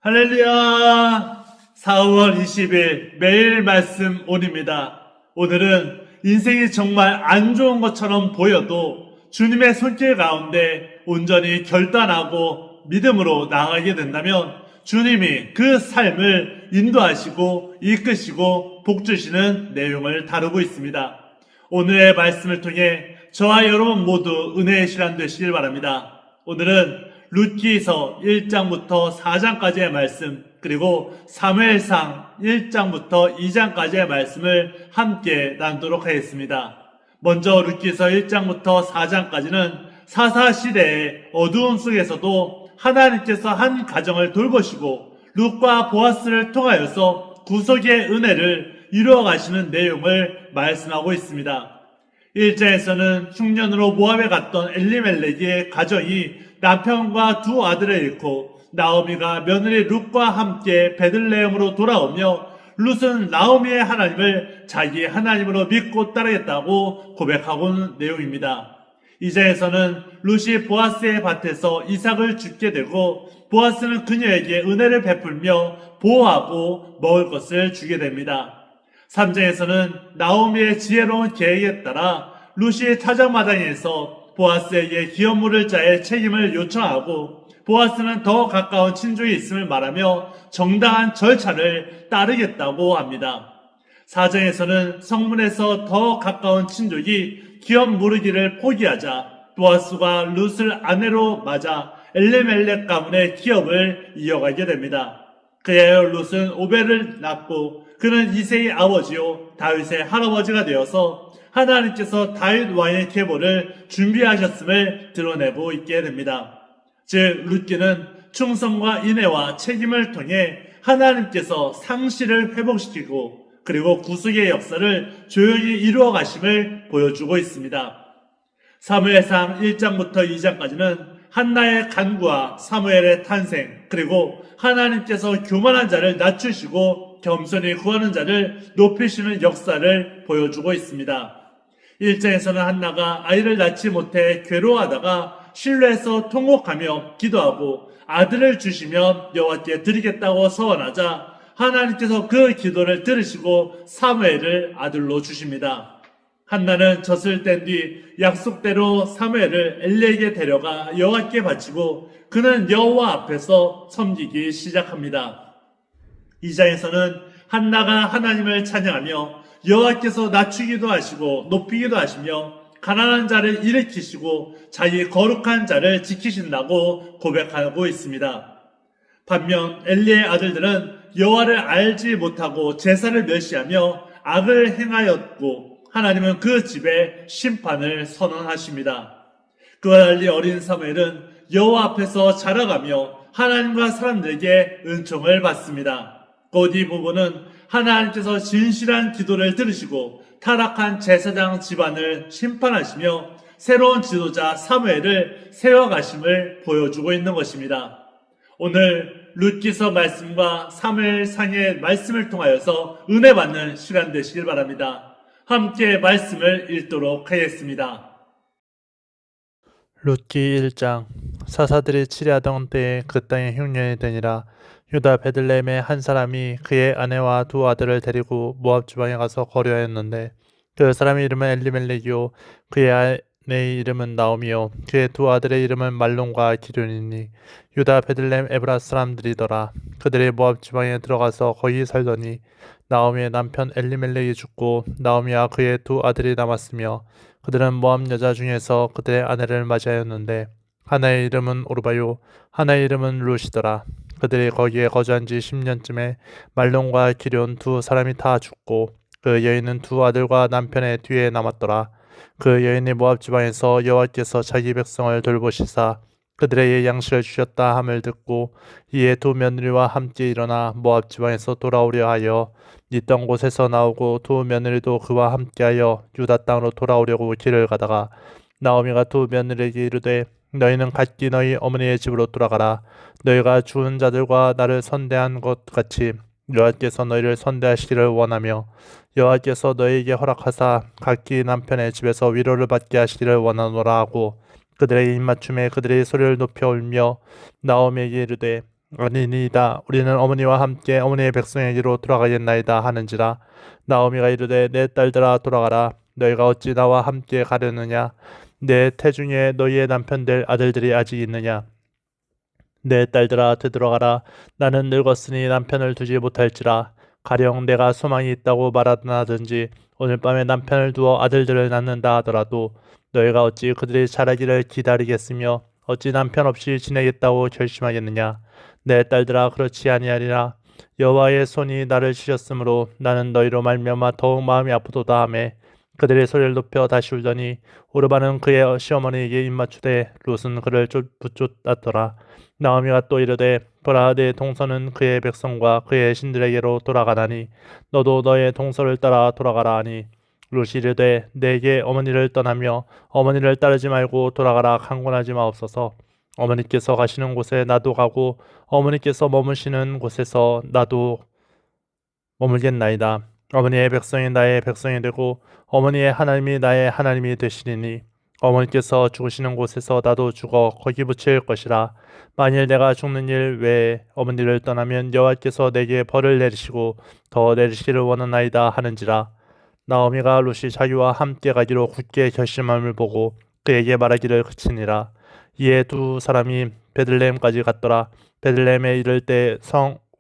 할렐루야! 4월 20일 매일 말씀 온입니다. 오늘은 인생이 정말 안 좋은 것처럼 보여도 주님의 손길 가운데 온전히 결단하고 믿음으로 나아가게 된다면 주님이 그 삶을 인도하시고 이끄시고 복주시는 내용을 다루고 있습니다. 오늘의 말씀을 통해 저와 여러분 모두 은혜의 시간 되시길 바랍니다. 오늘은 룻기서 1장부터 4장까지의 말씀, 그리고 사무엘상 1장부터 2장까지의 말씀을 함께 나누도록 하겠습니다. 먼저 룻기서 1장부터 4장까지는 사사시대의 어두움 속에서도 하나님께서 한 가정을 돌보시고 룻과 보아스를 통하여서 구속의 은혜를 이루어 가시는 내용을 말씀하고 있습니다. 1장에서는 흉년으로 모압에 갔던 엘리멜렉의 가정이 남편과 두 아들을 잃고 나오미가 며느리 룻과 함께 베들레헴으로 돌아오며 룻은 나오미의 하나님을 자기 하나님으로 믿고 따르겠다고 고백하고 있는 내용입니다. 2장에서는 룻이 보아스의 밭에서 이삭을 죽게 되고 보아스는 그녀에게 은혜를 베풀며 보호하고 먹을 것을 주게 됩니다. 3장에서는 나오미의 지혜로운 계획에 따라 룻이 타작마당에서 보아스에게 기업 물을 자의 책임을 요청하고 보아스는 더 가까운 친족이 있음을 말하며 정당한 절차를 따르겠다고 합니다. 4장에서는 성문에서 더 가까운 친족이 기업 물으기를 포기하자 보아스가 룻을 아내로 맞아 엘리멜렉 가문의 기업을 이어가게 됩니다. 그리하여 룻은 오벨을 낳고 그는 이새의 아버지요 다윗의 할아버지가 되어서 하나님께서 다윗 왕의 계보를 준비하셨음을 드러내고 있게 됩니다. 즉 룻기는 충성과 인애와 책임을 통해 하나님께서 상실을 회복시키고 그리고 구속의 역사를 조용히 이루어 가심을 보여주고 있습니다. 사무엘상 1장부터 2장까지는 한나의 간구와 사무엘의 탄생, 그리고 하나님께서 교만한 자를 낮추시고 겸손히 구하는 자를 높이시는 역사를 보여주고 있습니다. 1장에서는 한나가 아이를 낳지 못해 괴로워하다가 실로에서 통곡하며 기도하고 아들을 주시면 여호와께 드리겠다고 서원하자 하나님께서 그 기도를 들으시고 사무엘을 아들로 주십니다. 한나는 젖을 뗀 뒤 약속대로 사무엘을 엘리에게 데려가 여호와께 바치고 그는 여호와 앞에서 섬기기 시작합니다. 2장에서는 한나가 하나님을 찬양하며 여호와께서 낮추기도 하시고 높이기도 하시며 가난한 자를 일으키시고 자기 거룩한 자를 지키신다고 고백하고 있습니다. 반면 엘리의 아들들은 여호와를 알지 못하고 제사를 멸시하며 악을 행하였고 하나님은 그 집에 심판을 선언하십니다. 그와 달리 어린 사무엘은 여호와 앞에서 자라가며 하나님과 사람들에게 은총을 받습니다. 곧 이 부분은 하나님께서 진실한 기도를 들으시고 타락한 제사장 집안을 심판하시며 새로운 지도자 사무엘을 세워가심을 보여주고 있는 것입니다. 오늘 룻기서 말씀과 사무엘상의 말씀을 통하여서 은혜 받는 시간 되시길 바랍니다. 함께 말씀을 읽도록 하겠습니다. 룻기 1장. 사사들이 치리하던 때에 그 땅에 흉년이 되니라. 유다 베들레헴의 한 사람이 그의 아내와 두 아들을 데리고 모압 지방에 가서 거류하였는데 그 사람의 이름은 엘리멜렉이요 그의 아내의 이름은 나오미요 그의 두 아들의 이름은 말론과 기륜이니 유다 베들레헴 에브라 사람들이더라. 그들이 모압 지방에 들어가서 거기 살더니 나오미의 남편 엘리멜렉이 죽고 나오미와 그의 두 아들이 남았으며 그들은 모압 여자 중에서 그들의 아내를 맞이하였는데 하나의 이름은 오르바요 하나의 이름은 룻이더라. 그들이 거기에 거주한 지 10년쯤에 말론과 기륜 두 사람이 다 죽고 그 여인은 두 아들과 남편의 뒤에 남았더라. 그 여인이 모압 지방에서 여호와께서 자기 백성을 돌보시사 그들에게 양식을 주셨다 함을 듣고 이에 두 며느리와 함께 일어나 모압 지방에서 돌아오려 하여 있던 곳에서 나오고 두 며느리도 그와 함께하여 유다 땅으로 돌아오려고 길을 가다가 나오미가 두 며느리에게 이르되 너희는 각기 너희 어머니의 집으로 돌아가라. 너희가 죽은 자들과 나를 선대한 것 같이 여호와께서 너희를 선대하시기를 원하며 여호와께서 너희에게 허락하사 각기 남편의 집에서 위로를 받게 하시기를 원하노라 하고 그들의 입맞춤에 그들의 소리를 높여 울며 나오미에게 이르되 아니니이다. 우리는 어머니와 함께 어머니의 백성에게로 돌아가겠나이다 하는지라. 나오미가 이르되 내 딸들아 돌아가라. 너희가 어찌 나와 함께 가려느냐? 내 태중에 너희의 남편 될 아들들이 아직 있느냐? 내 딸들아 되돌아가라. 나는 늙었으니 남편을 두지 못할지라. 가령 내가 소망이 있다고 말하든지 오늘 밤에 남편을 두어 아들들을 낳는다 하더라도 너희가 어찌 그들이 자라기를 기다리겠으며 어찌 남편 없이 지내겠다고 결심하겠느냐? 내 딸들아 그렇지 아니하리라. 여호와의 손이 나를 치셨으므로 나는 너희로 말미암아 더욱 마음이 아프도다 하매 그들의 소리를 높여 다시 울더니 오르바는 그의 시어머니에게 입맞추되 롯은 그를 붙쫓았더라. 나오미가 또 이르되 보라 내 동서는 그의 백성과 그의 신들에게로 돌아가나니 너도 너의 동서를 따라 돌아가라 하니 롯이 이르되 내게 어머니를 떠나며 어머니를 따르지 말고 돌아가라 강권하지 마옵소서. 어머니께서 가시는 곳에 나도 가고 어머니께서 머무시는 곳에서 나도 머물겠나이다. 어머니의 백성이 나의 백성이 되고 어머니의 하나님이 나의 하나님이 되시리니 어머니께서 죽으시는 곳에서 나도 죽어 거기 붙일 것이라. 만일 내가 죽는 일 외에 어머니를 떠나면 여호와께서 내게 벌을 내리시고 더 내리시기를 원하나이다 하는지라. 나오미가 롯이 자기와 함께 가기로 굳게 결심함을 보고 그에게 말하기를 그치니라. 이에 두 사람이 베들레헴까지 갔더라. 베들레헴에 이를 때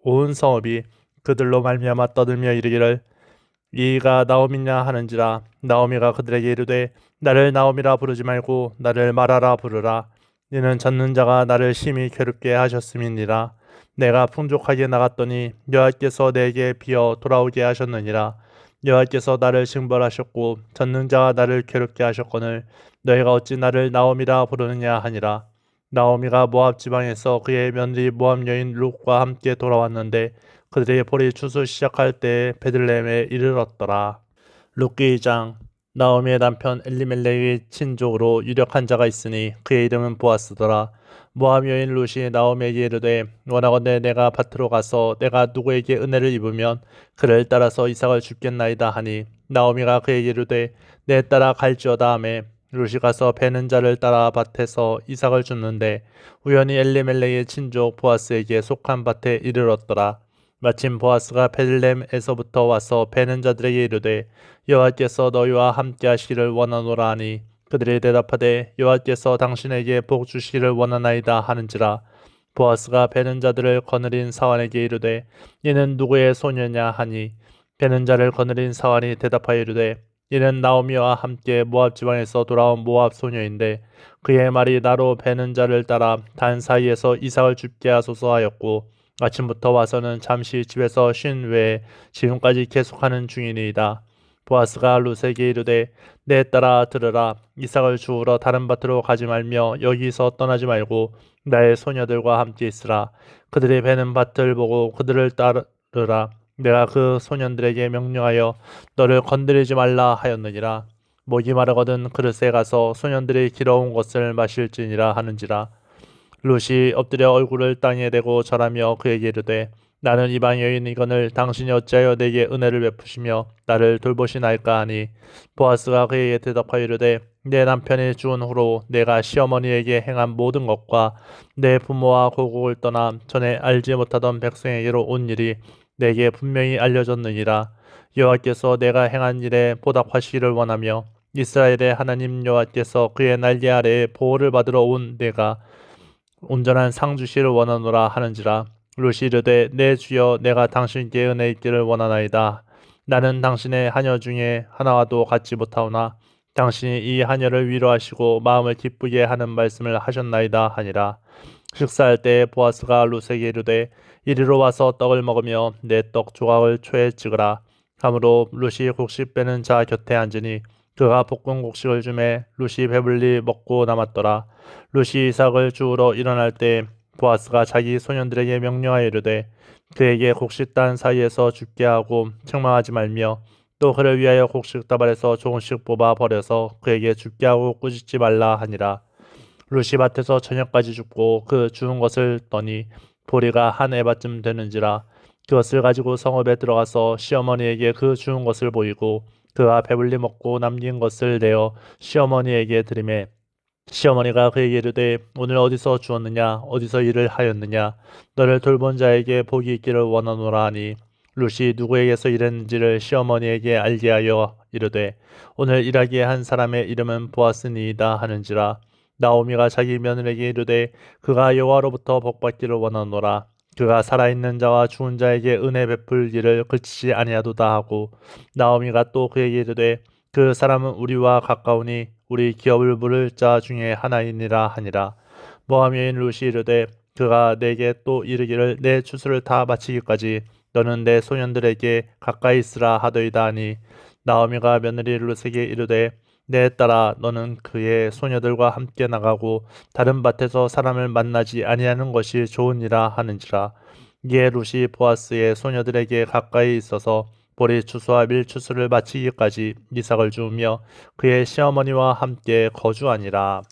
온 성읍이 그들로 말미암아 떠들며 이르기를 이가 나오미냐 하는지라. 나오미가 그들에게 이르되 나를 나오미라 부르지 말고 나를 마라라 부르라. 이는 젖는 자가 나를 심히 괴롭게 하셨음이니라. 내가 풍족하게 나갔더니 여호와께서 내게 비어 돌아오게 하셨느니라. 여호와께서 나를 징벌하셨고 젖는 자가 나를 괴롭게 하셨거늘 너희가 어찌 나를 나오미라 부르느냐 하니라. 나오미가 모압 지방에서 그의 며느리 모압 여인 룻과 함께 돌아왔는데 그들의 볼이 추수 시작할 때에 베들레헴에 이르렀더라. 룻기 2장. 나오미의 남편 엘리멜렉의 친족으로 유력한 자가 있으니 그의 이름은 보아스더라. 모압 여인 룻이 나오미에게 이르되 원하건대 내가 밭으로 가서 내가 누구에게 은혜를 입으면 그를 따라서 이삭을 줍겠나이다 하니 나오미가 그에게 이르되 내 따라 갈지어다 하매 룻이 가서 베는 자를 따라 밭에서 이삭을 줍는데 우연히 엘리멜렉의 친족 보아스에게 속한 밭에 이르렀더라. 마침 보아스가 베들레헴에서부터 와서 베는 자들에게 이르되 여호와께서 너희와 함께 하시기를 원하노라 하니 그들이 대답하되 여호와께서 당신에게 복 주시기를 원하나이다 하는지라. 보아스가 베는 자들을 거느린 사환에게 이르되 이는 누구의 소녀냐 하니 베는 자를 거느린 사환이 대답하여 이르되 이는 나오미와 함께 모압 지방에서 돌아온 모압 소녀인데 그의 말이 나로 베는 자를 따라 단 사이에서 이삭을 줍게 하소서 하였고 아침부터 와서는 잠시 집에서 쉰 외에 지금까지 계속하는 중이니이다. 보아스가 룻에게 이르되 내 딸아 들으라. 이삭을 주우러 다른 밭으로 가지 말며 여기서 떠나지 말고 나의 소녀들과 함께 있으라. 그들이 베는 밭을 보고 그들을 따르라. 내가 그 소년들에게 명령하여 너를 건드리지 말라 하였느니라. 목이 마르거든 그릇에 가서 소년들이 길어온 것을 마실지니라 하는지라. 룻이 엎드려 얼굴을 땅에 대고 절하며 그에게 이르되 나는 이방 여인이거늘 당신이 어찌하여 내게 은혜를 베푸시며 나를 돌보시나이까 하니 보아스가 그에게 대답하여 이르되 내 남편이 죽은 후로 내가 시어머니에게 행한 모든 것과 내 부모와 고국을 떠나 전에 알지 못하던 백성에게로 온 일이 내게 분명히 알려졌느니라. 여호와께서 내가 행한 일에 보답하시기를 원하며 이스라엘의 하나님 여호와께서 그의 날개 아래에 보호를 받으러 온 내가 온전한 상 주시를 원하노라 하는지라. 룻이 이르되 내 주여 내가 당신께 은혜 있기를 원하나이다. 나는 당신의 하녀 중에 하나와도 같지 못하오나 당신이 이 하녀를 위로하시고 마음을 기쁘게 하는 말씀을 하셨나이다 하니라. 식사할 때 보아스가 룻에게 이르되 이리로 와서 떡을 먹으며 내 떡 조각을 초에 찍으라. 하므로 룻이 곡식 빼는 자 곁에 앉으니 그가 볶은 곡식을 주매 룻이 배불리 먹고 남았더라. 룻이 이삭을 주우러 일어날 때 보아스가 자기 소년들에게 명령하여 이르되 그에게 곡식단 사이에서 죽게 하고 책망하지 말며 또 그를 위하여 곡식 다발에서 조금씩 뽑아 버려서 그에게 죽게 하고 꾸짖지 말라 하니라. 룻이 밭에서 저녁까지 줍고 그 주운 것을 떠니 보리가 한 에바쯤 되는지라. 그것을 가지고 성읍에 들어가서 시어머니에게 그 주운 것을 보이고 그가 배불리 먹고 남긴 것을 내어 시어머니에게 드리매 시어머니가 그에게 이르되 오늘 어디서 주었느냐 어디서 일을 하였느냐 너를 돌본 자에게 복이 있기를 원하노라 하니 룻이 누구에게서 일했는지를 시어머니에게 알게 하여 이르되 오늘 일하게 한 사람의 이름은 보아스니이다 하는지라 나오미가 자기 며느리에게 이르되 그가 여호와로부터 복받기를 원하노라 그가 살아있는 자와 죽은 자에게 은혜 베풀 일을 그치지 아니하도다 하고 나오미가 또 그에게 이르되 그 사람은 우리와 가까우니 우리 기업을 물을 자 중에 하나이니라 하니라. 모함 여인 룻이 이르되 그가 내게 또 이르기를 내 추수를 다 마치기까지 너는 내 소년들에게 가까이 있으라 하더이다 하니 나오미가 며느리 룻에게 이르되 내 딸아 너는 그의 소녀들과 함께 나가고 다른 밭에서 사람을 만나지 아니하는 것이 좋으니라 하는지라. 이에 룻이 보아스의 소녀들에게 가까이 있어서 보리 추수와 밀 추수를 마치기까지 이삭을 주우며 그의 시어머니와 함께 거주하니라.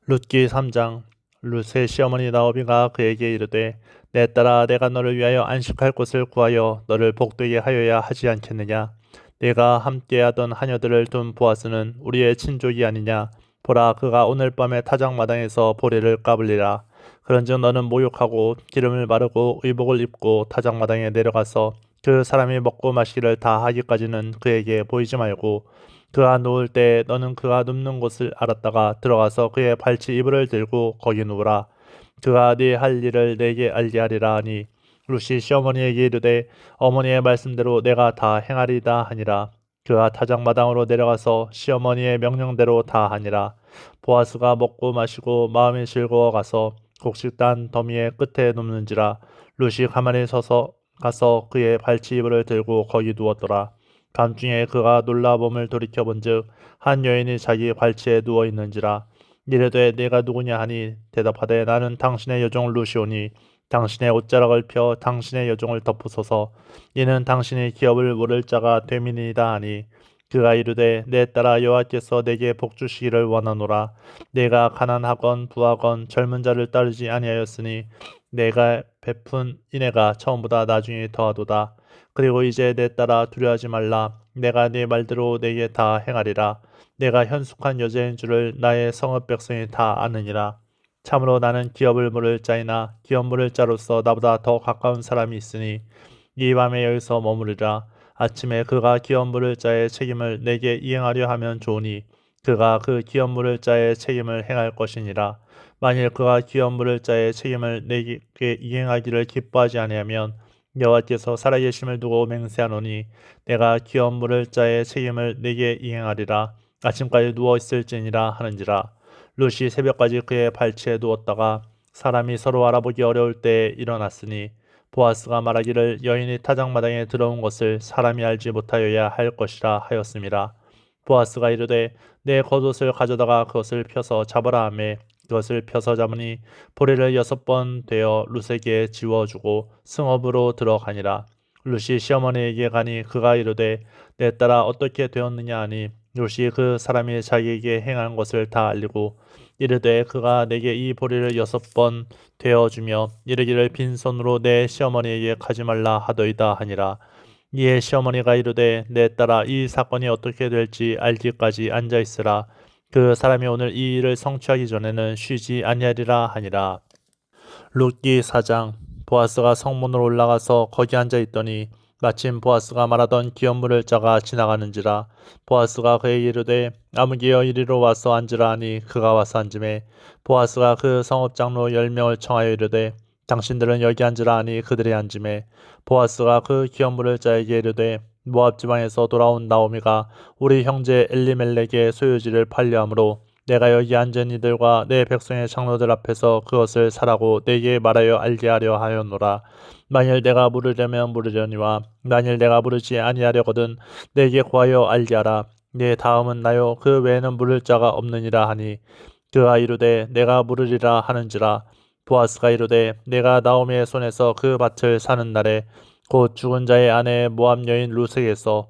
룻기 3장. 룻의 시어머니 나오미가 그에게 이르되 내 딸아 내가 너를 위하여 안식할 곳을 구하여 너를 복되게 하여야 하지 않겠느냐. 내가 함께하던 하녀들을 둔 보아스는 우리의 친족이 아니냐. 보라 그가 오늘 밤에 타작마당에서 보리를 까불리라. 그런즉 너는 모욕하고 기름을 바르고 의복을 입고 타작마당에 내려가서 그 사람이 먹고 마시기를 다 하기까지는 그에게 보이지 말고 그가 누울 때 너는 그가 눕는 곳을 알았다가 들어가서 그의 발치 이불을 들고 거기 누우라. 그가 네 할 일을 내게 알게 하리라 하니 룻이 시어머니에게 이르되 어머니의 말씀대로 내가 다 행하리다 하니라. 그가 타작마당으로 내려가서 시어머니의 명령대로 다 하니라. 보아스가 먹고 마시고 마음이 즐거워 가서 곡식단 더미의 끝에 눕는지라. 룻이 가만히 서서 가서 그의 발치 이불을 들고 거기 누웠더라. 밤중에 그가 놀라 몸을 돌이켜본즉 한 여인이 자기 발치에 누워 있는지라. 이르되 네가 누구냐 하니 대답하되 나는 당신의 여종 룻이오니 당신의 옷자락을 펴 당신의 여종을 덮으소서. 이는 당신이 기업을 물을 자가 됨이니이다 하니 그가 이르되 내 딸아 여호와께서 내게 복 주시기를 원하노라. 내가 가난하건 부하건 젊은 자를 따르지 아니하였으니 내가 베푼 인애가 처음보다 나중에 더하도다. 그리고 이제 내 딸아 두려워하지 말라. 내가 네 말대로 내게 다 행하리라. 내가 현숙한 여자인 줄을 나의 성읍 백성이 다 아느니라. 참으로 나는 기업을 물을 자이나 기업 물을 자로서 나보다 더 가까운 사람이 있으니 이 밤에 여기서 머무르라. 아침에 그가 기업 물을 자의 책임을 내게 이행하려 하면 좋으니 그가 그 기업 물을 자의 책임을 행할 것이니라. 만일 그가 기업 물을 자의 책임을 내게 이행하기를 기뻐하지 아니하면 여호와께서 살아계심을 두고 맹세하노니 내가 기업 물을 자의 책임을 내게 이행하리라. 아침까지 누워 있을지니라 하는지라. 룻이 새벽까지 그의 발치에 누웠다가 사람이 서로 알아보기 어려울 때에 일어났으니 보아스가 말하기를 여인이 타작마당에 들어온 것을 사람이 알지 못하여야 할 것이라 하였음이라. 보아스가 이르되 내 겉옷을 가져다가 그것을 펴서 잡으라 하매 그것을 펴서 잡으니 보리를 6번 되어 룻에게 지워주고 승업으로 들어가니라. 룻이 시어머니에게 가니 그가 이르되 내 딸아 어떻게 되었느냐 하니 룻이 그 사람이 자기에게 행한 것을 다 알리고 이르되 그가 내게 이 보리를 6번 되어주며 이르기를 빈손으로 내 시어머니에게 가지 말라 하더이다 하니라. 이에 시어머니가 이르되 내 딸아 이 사건이 어떻게 될지 알기까지 앉아있으라. 그 사람이 오늘 이 일을 성취하기 전에는 쉬지 아니하리라 하니라. 룻기 4장. 보아스가 성문으로 올라가서 거기 앉아있더니 마침 보아스가 말하던 기업 물을 자가 지나가는지라. 보아스가 그에게 이르되 아무개여 이리로 와서 앉으라 하니 그가 와서 앉음에 보아스가 그 성읍 장로 10명을 청하여 이르되 당신들은 여기 앉으라 하니 그들이 앉음에 보아스가 그 기업 물을 자에게 이르되 모압 지방에서 돌아온 나오미가 우리 형제 엘리멜렉의 소유지를 팔려 함으로 내가 여기 앉은 이들과 내 백성의 장로들 앞에서 그것을 사라고 내게 말하여 알게 하려 하였노라. 만일 내가 물으려면 물으려니와 만일 내가 물으지 아니하려거든 내게 구하여 알게 하라. 네 다음은 나요 그 외에는 물을 자가 없느니라 하니 그가 이르되 내가 물으리라 하는지라. 보아스가 이르되 내가 나오미의 손에서 그 밭을 사는 날에 곧 죽은 자의 아내 모압 여인 룻에게서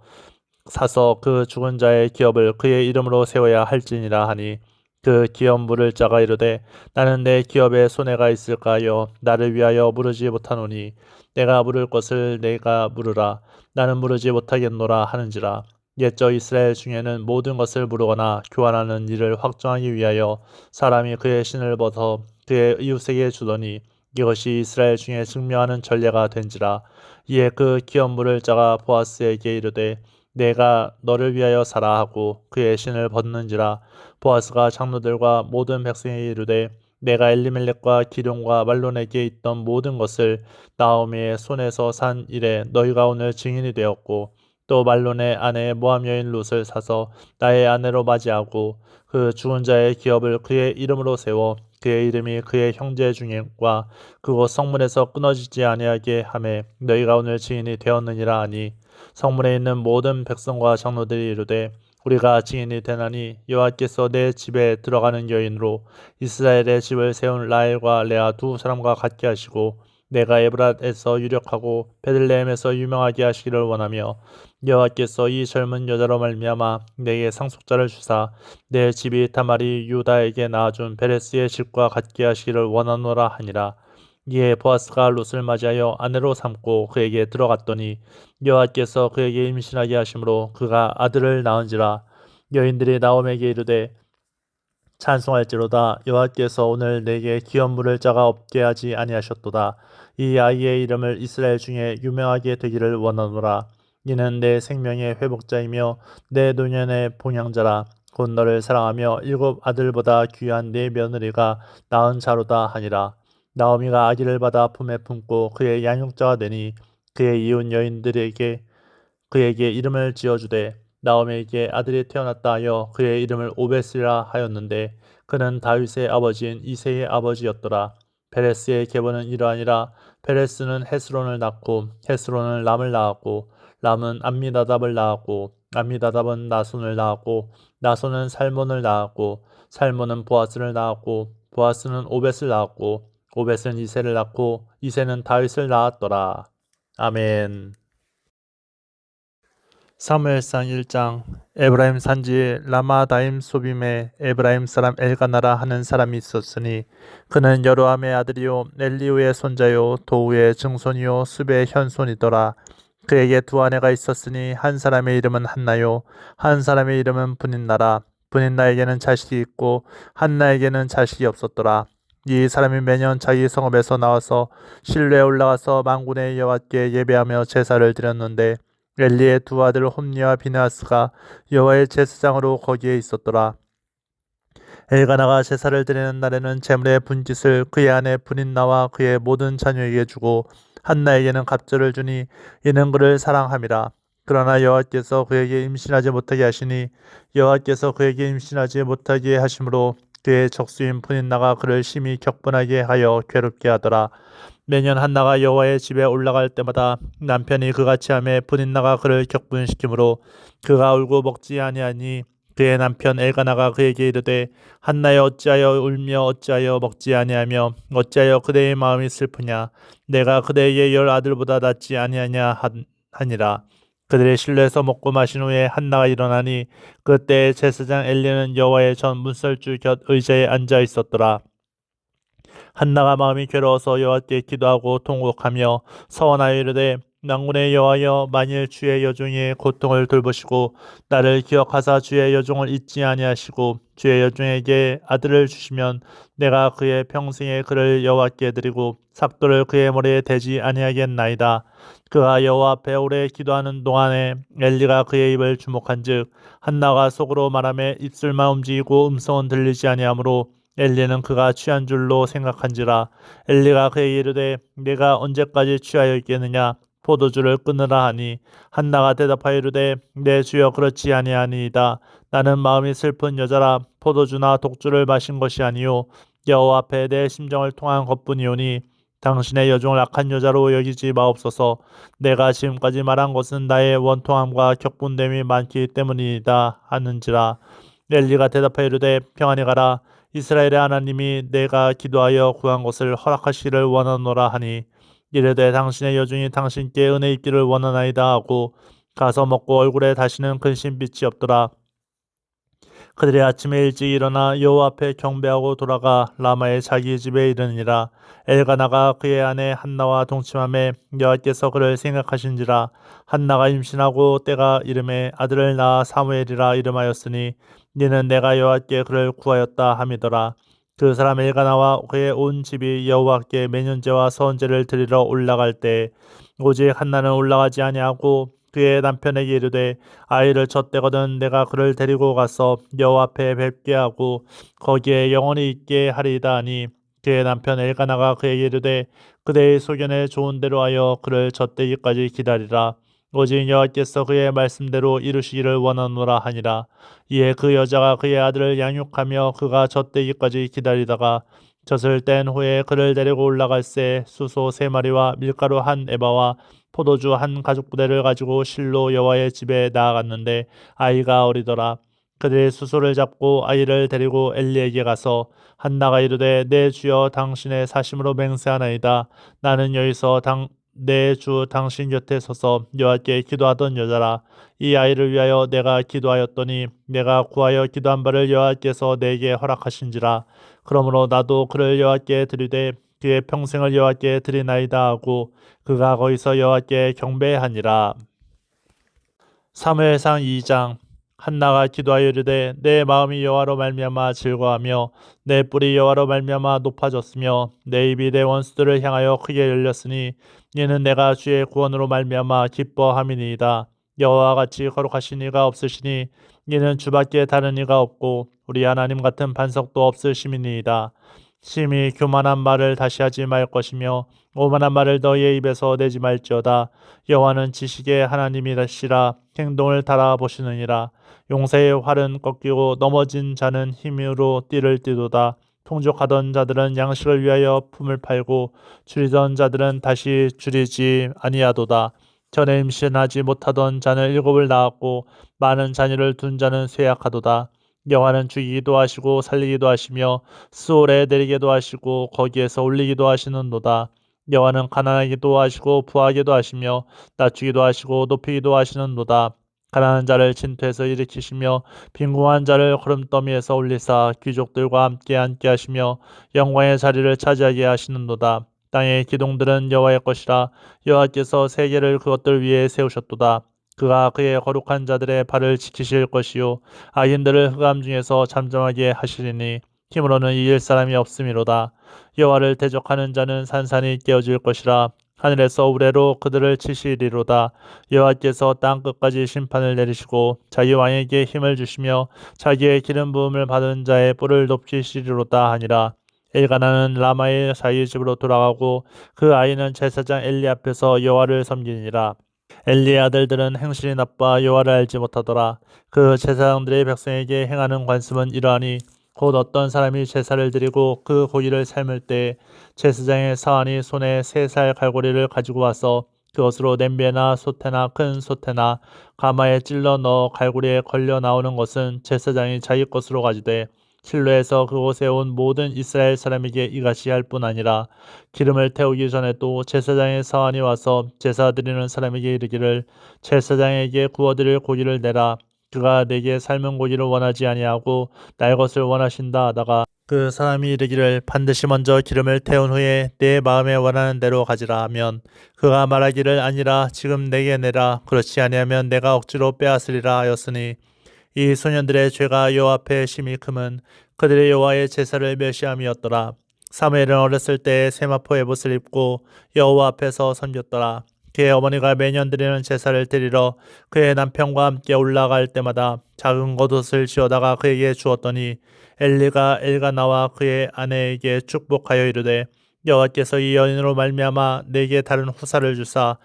사서 그 죽은 자의 기업을 그의 이름으로 세워야 할지니라 하니 그 기업 물을 자가 이르되 나는 내 기업에 손해가 있을까요 나를 위하여 물으지 못하노니 내가 물을 것을 내가 물으라. 나는 물으지 못하겠노라 하는지라. 옛적 이스라엘 중에는 모든 것을 부르거나 교환하는 일을 확정하기 위하여 사람이 그의 신을 벗어 그의 이웃에게 주더니 이것이 이스라엘 중에 증명하는 전례가 된지라. 이에 그 기업물을 짜가 보아스에게 이르되 내가 너를 위하여 사라 하고 그의 신을 벗는지라. 보아스가 장로들과 모든 백성에게 이르되 내가 엘리멜렉과 기룡과 말론에게 있던 모든 것을 나오미의 손에서 산 일에 너희가 오늘 증인이 되었고 또 말론의 아내 모함 여인 룻을 사서 나의 아내로 맞이하고 그 죽은 자의 기업을 그의 이름으로 세워 그의 이름이 그의 형제 중에과 그곳 성문에서 끊어지지 아니하게 하매 너희가 오늘 증인이 되었느니라 하니 성문에 있는 모든 백성과 장로들이 이르되 우리가 증인이 되나니 여호와께서 내 집에 들어가는 여인으로 이스라엘의 집을 세운 라헬과 레아 두 사람과 같게 하시고 내가 에브랏에서 유력하고 베들레헴에서 유명하게 하시기를 원하며 여호와께서 이 젊은 여자로 말미암아 내게 상속자를 주사 내 집이 다말이 유다에게 낳아준 베레스의 집과 같게 하시기를 원하노라 하니라. 이에 보아스가 롯을 맞이하여 아내로 삼고 그에게 들어갔더니 여호와께서 그에게 임신하게 하심으로 그가 아들을 낳은지라. 여인들이 나오미에게 이르되 찬송할지로다. 여호와께서 오늘 내게 기업물을 짜가 없게 하지 아니하셨도다. 이 아이의 이름을 이스라엘 중에 유명하게 되기를 원하노라. 이는 내 생명의 회복자이며 내 노년의 봉양자라. 곧 너를 사랑하며 일곱 아들보다 귀한 네 며느리가 낳은 자로다 하니라. 나오미가 아기를 받아 품에 품고 그의 양육자가 되니 그의 이웃 여인들에게 그에게 이름을 지어주되 나오미에게 아들이 태어났다 하여 그의 이름을 오벳이라 하였는데 그는 다윗의 아버지인 이새의 아버지였더라. 베레스의 계보는 이러하니라. 베레스는 헤스론을 낳고 헤스론은 람을 낳았고 람은 암미나답을 낳았고 암미나답은 나손을 낳았고 나손은 살몬을 낳았고 살몬은 보아스를 낳았고 보아스는 오벳을 낳았고 오벳은 이새를 낳고 이새는 다윗을 낳았더라. 아멘. 사무엘상 1장. 에브라임 산지 라마다임 소빔에 에브라임 사람 엘가나라 하는 사람이 있었으니 그는 여로함의 아들이요 엘리우의 손자요 도우의 증손이요 습의 현손이더라. 그에게 두 아내가 있었으니 한 사람의 이름은 한나요 한 사람의 이름은 분인나라. 분인나에게는 자식이 있고 한나에게는 자식이 없었더라. 이 사람이 매년 자기 성읍에서 나와서 실로에 올라가서 만군의 여호와께 예배하며 제사를 드렸는데 엘리의 두 아들 홈니와 비느하스가 여호와의 제사장으로 거기에 있었더라. 엘가나가 제사를 드리는 날에는 제물의 분깃을 그의 아내 분인나와 그의 모든 자녀에게 주고 한나에게는 갑절을 주니 이는 그를 사랑함이라. 그러나 여호와께서 그에게 임신하지 못하게 하시니 여호와께서 그에게 임신하지 못하게 하심으로 그의 적수인 분인나가 그를 심히 격분하게 하여 괴롭게 하더라. 매년 한나가 여호와의 집에 올라갈 때마다 남편이 그같이 하매 분인나가 그를 격분시키므로 그가 울고 먹지 아니하니 그의 남편 엘가나가 그에게 이르되 한나여 어찌하여 울며 어찌하여 먹지 아니하며 어찌하여 그대의 마음이 슬프냐 내가 그대에게 열 아들보다 낫지 아니하냐 하니라. 그들의 실로에서 먹고 마신 후에 한나가 일어나니 그때 제사장 엘리는 여호와의 전 문설주 곁 의자에 앉아 있었더라. 한나가 마음이 괴로워서 여호와께 기도하고 통곡하며 서원하여 이르되 만군의 여호와여 만일 주의 여종의 고통을 돌보시고 나를 기억하사 주의 여종을 잊지 아니하시고 주의 여종에게 아들을 주시면 내가 그의 평생에 그를 여호와께 드리고 삭도를 그의 머리에 대지 아니하겠나이다. 그가 여호와 앞에 오래 기도하는 동안에 엘리가 그의 입을 주목한즉 한나가 속으로 말하며 입술만 움직이고 음성은 들리지 아니하므로 엘리는 그가 취한 줄로 생각한지라. 엘리가 그에게 이르되 내가 언제까지 취하여 있겠느냐 포도주를 끊으라 하니 한나가 대답하여 이르되 내 주여 그렇지 아니하니이다. 나는 마음이 슬픈 여자라 포도주나 독주를 마신 것이 아니요 여호와 앞에 내 심정을 통한 것뿐이오니 당신의 여종을 악한 여자로 여기지 마옵소서. 내가 지금까지 말한 것은 나의 원통함과 격분됨이 많기 때문이다 하는지라. 엘리가 대답하여 이르되 평안히 가라. 이스라엘의 하나님이 내가 기도하여 구한 것을 허락하시기를 원하노라 하니 이르되 당신의 여종이 당신께 은혜 있기를 원하나이다 하고 가서 먹고 얼굴에 다시는 근심빛이 없더라. 그들이 아침에 일찍 일어나 여호와 앞에 경배하고 돌아가 라마의 자기 집에 이르니라. 엘가나가 그의 아내 한나와 동침함에 여호와께서 그를 생각하신지라. 한나가 임신하고 때가 이름에 아들을 낳아 사무엘이라 이름하였으니 이는 내가 여호와께 그를 구하였다 함이더라. 그 사람 엘가나와 그의 온 집이 여호와께 매년제와 서원제를 드리러 올라갈 때 오직 한나는 올라가지 아니하고 그의 남편에게 이르되 아이를 젖대거든 내가 그를 데리고 가서 여호와 앞에 뵙게 하고 거기에 영원히 있게 하리이다 하니 그의 남편 엘가나가 그에게 이르되 그대의 소견에 좋은 대로 하여 그를 젖대기까지 기다리라. 오직 여호와께서 그의 말씀대로 이루시기를 원하노라 하니라. 이에 그 여자가 그의 아들을 양육하며 그가 젖대기까지 기다리다가 젖을 뗀 후에 그를 데리고 올라갈새 수소 3마리와 밀가루 1에바와 포도주 1가죽부대를 가지고 실로 여호와의 집에 나아갔는데 아이가 어리더라. 그들이 수소를 잡고 아이를 데리고 엘리에게 가서 한나가 이르되 내 주여 당신의 사심으로 맹세하나이다. 나는 여기서 내 주 당신 곁에 서서 여호와께 기도하던 여자라. 이 아이를 위하여 내가 기도하였더니 내가 구하여 기도한 바를 여호와께서 내게 허락하신지라. 그러므로 나도 그를 여호와께 드리되 그의 평생을 여호와께 드리나이다 하고 그가 거기서 여호와께 경배하니라. 사무엘상 2장. 한나가 기도하여 이르되 내 마음이 여호와로 말미암아 즐거하며 내 뿔이 여호와로 말미암아 높아졌으며 내 입이 내 원수들을 향하여 크게 열렸으니 이는 내가 주의 구원으로 말미암아 기뻐함이니이다. 여호와와 같이 거룩하신 이가 없으시니 이는 주밖에 다른 이가 없고 우리 하나님 같은 반석도 없으심이니이다. 심히 교만한 말을 다시 하지 말 것이며 오만한 말을 너희의 입에서 내지 말지어다. 여호와는 지식의 하나님이시라 행동을 달아보시느니라. 용사의 활은 꺾이고 넘어진 자는 힘으로 띠를 띠도다. 풍족하던 자들은 양식을 위하여 품을 팔고 줄이던 자들은 다시 줄이지 아니하도다. 전에 임신하지 못하던 자는 7을 낳았고 많은 자녀를 둔 자는 쇠약하도다. 여호와는 죽이기도 하시고 살리기도 하시며 스올에 내리기도 하시고 거기에서 올리기도 하시는도다. 여호와는 가난하기도 하시고 부하기도 하시며 낮추기도 하시고 높이기도 하시는도다. 가난한 자를 진토에서 일으키시며 빈궁한 자를 거름더미에서 올리사 귀족들과 함께 앉게 하시며 영광의 자리를 차지하게 하시는도다. 땅의 기둥들은 여호와의 것이라. 여호와께서 세계를 그것들 위에 세우셨도다. 그가 그의 거룩한 자들의 발을 지키실 것이요 악인들을 흑암 중에서 잠잠하게 하시리니 힘으로는 이길 사람이 없음이로다. 여호와를 대적하는 자는 산산이 깨어질 것이라. 하늘에서 우레로 그들을 치시리로다. 여호와께서 땅 끝까지 심판을 내리시고 자기 왕에게 힘을 주시며 자기의 기름 부음을 받은 자의 뿔을 높이시리로다 하니라. 엘가나는 라마의 자기 집으로 돌아가고 그 아이는 제사장 엘리 앞에서 여호와를 섬기니라. 엘리의 아들들은 행실이 나빠 여호와를 알지 못하더라. 그 제사장들의 백성에게 행하는 관습은 이러하니 곧 어떤 사람이 제사를 드리고 그 고기를 삶을 때 제사장의 사환이 손에 3살 갈고리를 가지고 와서 그것으로 냄비나 솥에나 큰 솥에나 가마에 찔러 넣어 갈고리에 걸려 나오는 것은 제사장이 자기 것으로 가지되 실로에서 그곳에 온 모든 이스라엘 사람에게 이같이 할 뿐 아니라 기름을 태우기 전에도 제사장의 사환이 와서 제사 드리는 사람에게 이르기를 제사장에게 구워드릴 고기를 내라. 그가 내게 삶은 고기를 원하지 아니하고 날 것을 원하신다 하다가 그 사람이 이르기를 반드시 먼저 기름을 태운 후에 내 마음에 원하는 대로 가지라 하면 그가 말하기를 아니라 지금 내게 내라. 그렇지 아니하면 내가 억지로 빼앗으리라 하였으니 이 소년들의 죄가 여호와 앞에 심히 크면 그들의 여호와의 제사를 멸시함이었더라. 사무엘은 어렸을 때에 세마포 에봇을 입고 여호와 앞에서 섬겼더라. 그의 어머니가 매년 드리는 제사를 드리러 그의 남편과 함께 올라갈 때마다 작은 겉옷을 지어다가 그에게 주었더니 엘리가 엘가나와 그의 아내에게 축복하여 이르되 여호와께서 이 여인으로 말미암아 내게 다른 후사를 주사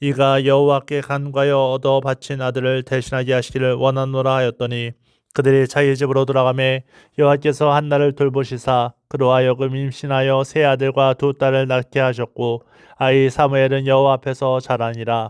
이가 여호와께 간과하여 얻어 바친 아들을 대신하게 하시기를 원하노라 하였더니 그들이 자기 집으로 돌아가매 여호와께서 한나를 돌보시사 그로 하여금 임신하여 3아들과 2딸을 낳게 하셨고 아이 사무엘은 여호와 앞에서 자라니라.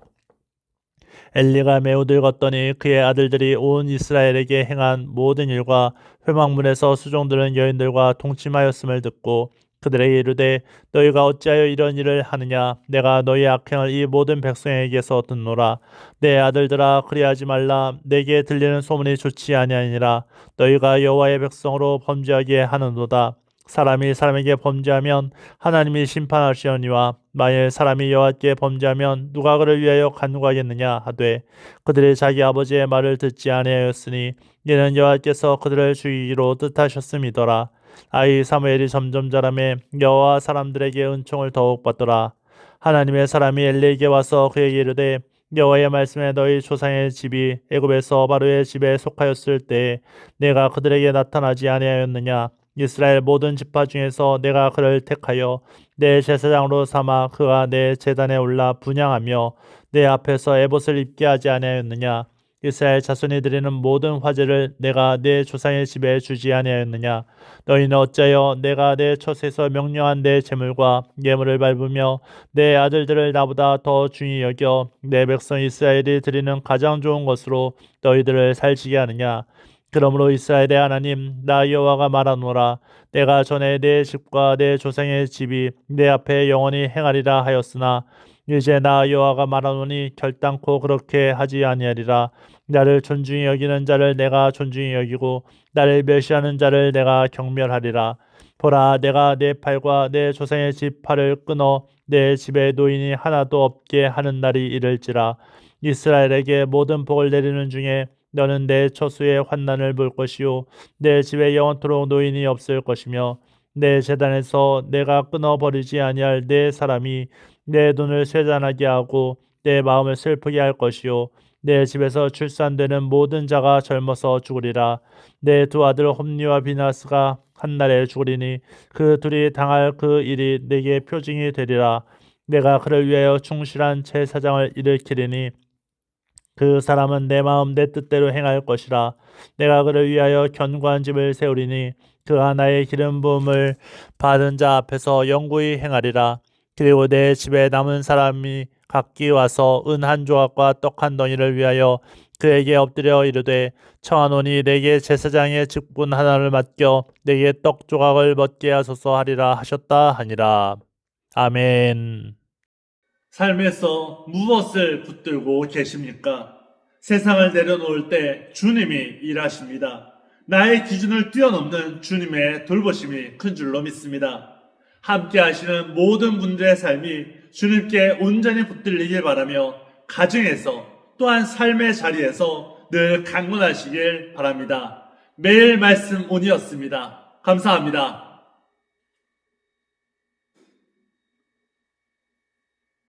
엘리가 매우 늙었더니 그의 아들들이 온 이스라엘에게 행한 모든 일과 회막문에서 수종드는 여인들과 동침하였음을 듣고 그들에게 이르되 너희가 어찌하여 이런 일을 하느냐 내가 너희 악행을 이 모든 백성에게서 듣노라. 내 아들들아 그리하지 말라. 내게 들리는 소문이 좋지 아니하니라. 너희가 여호와의 백성으로 범죄하게 하는도다. 사람이 사람에게 범죄하면 하나님이 심판하시려니와 만일 사람이 여호와께 범죄하면 누가 그를 위하여 간구하겠느냐 하되 그들이 자기 아버지의 말을 듣지 아니하였으니 이는 여호와께서 그들을 죽이기로 뜻하셨음이더라. 아이 사무엘이 점점 자라매 여호와 사람들에게 은총을 더욱 받더라. 하나님의 사람이 엘리에게 와서 그에게 이르되 여호와의 말씀에 너희 조상의 집이 애굽에서 바로의 집에 속하였을 때에 내가 그들에게 나타나지 아니하였느냐. 이스라엘 모든 지파 중에서 내가 그를 택하여 내 제사장으로 삼아 그가 내 제단에 올라 분향하며 내 앞에서 에봇을 입게 하지 아니하였느냐. 이스라엘 자손이 드리는 모든 화제를 내가 내 조상의 집에 주지 아니하였느냐. 너희는 어찌하여 내가 내 첫 에서 명령한 내 제물과 예물을 밟으며 내 아들들을 나보다 더 중히 여겨 내 백성 이스라엘이 드리는 가장 좋은 것으로 너희들을 살찌게 하느냐. 그러므로 이스라엘의 하나님 나 여호와가 말하노라. 내가 전에 내 집과 내 조상의 집이 내 앞에 영원히 행하리라 하였으나 이제 나 여호와가 말하노니 결단코 그렇게 하지 아니하리라. 나를 존중히 여기는 자를 내가 존중히 여기고 나를 멸시하는 자를 내가 경멸하리라. 보라 내가 내 팔과 내 조상의 집 팔을 끊어 내 집에 노인이 하나도 없게 하는 날이 이를지라. 이스라엘에게 모든 복을 내리는 중에 너는 내 처수의 환난을 볼 것이요 내 집에 영원토록 노인이 없을 것이며 내 제단에서 내가 끊어버리지 아니할 내 사람이 내 눈을 쇠잔하게 하고 내 마음을 슬프게 할 것이요 내 집에서 출산되는 모든 자가 젊어서 죽으리라. 내 두 아들 홈니와 비나스가 한날에 죽으리니 그 둘이 당할 그 일이 내게 표징이 되리라. 내가 그를 위하여 충실한 제사장을 일으키리니 그 사람은 내 마음 내 뜻대로 행할 것이라. 내가 그를 위하여 견고한 집을 세우리니 그가 나의 기름 부음을 받은 자 앞에서 영구히 행하리라. 그리고 내 집에 남은 사람이 각기 와서 은 한 조각과 떡 한 덩이를 위하여 그에게 엎드려 이르되 청하노니 내게 제사장의 직분 하나를 맡겨 내게 떡 조각을 먹게 하소서 하리라 하셨다 하니라. 아멘. 삶에서 무엇을 붙들고 계십니까? 세상을 내려놓을 때 주님이 일하십니다. 나의 기준을 뛰어넘는 주님의 돌보심이 큰 줄로 믿습니다. 함께 하시는 모든 분들의 삶이 주님께 온전히 붙들리길 바라며 가정에서 또한 삶의 자리에서 늘 강건하시길 바랍니다. 매일 말씀 온이었습니다. 감사합니다.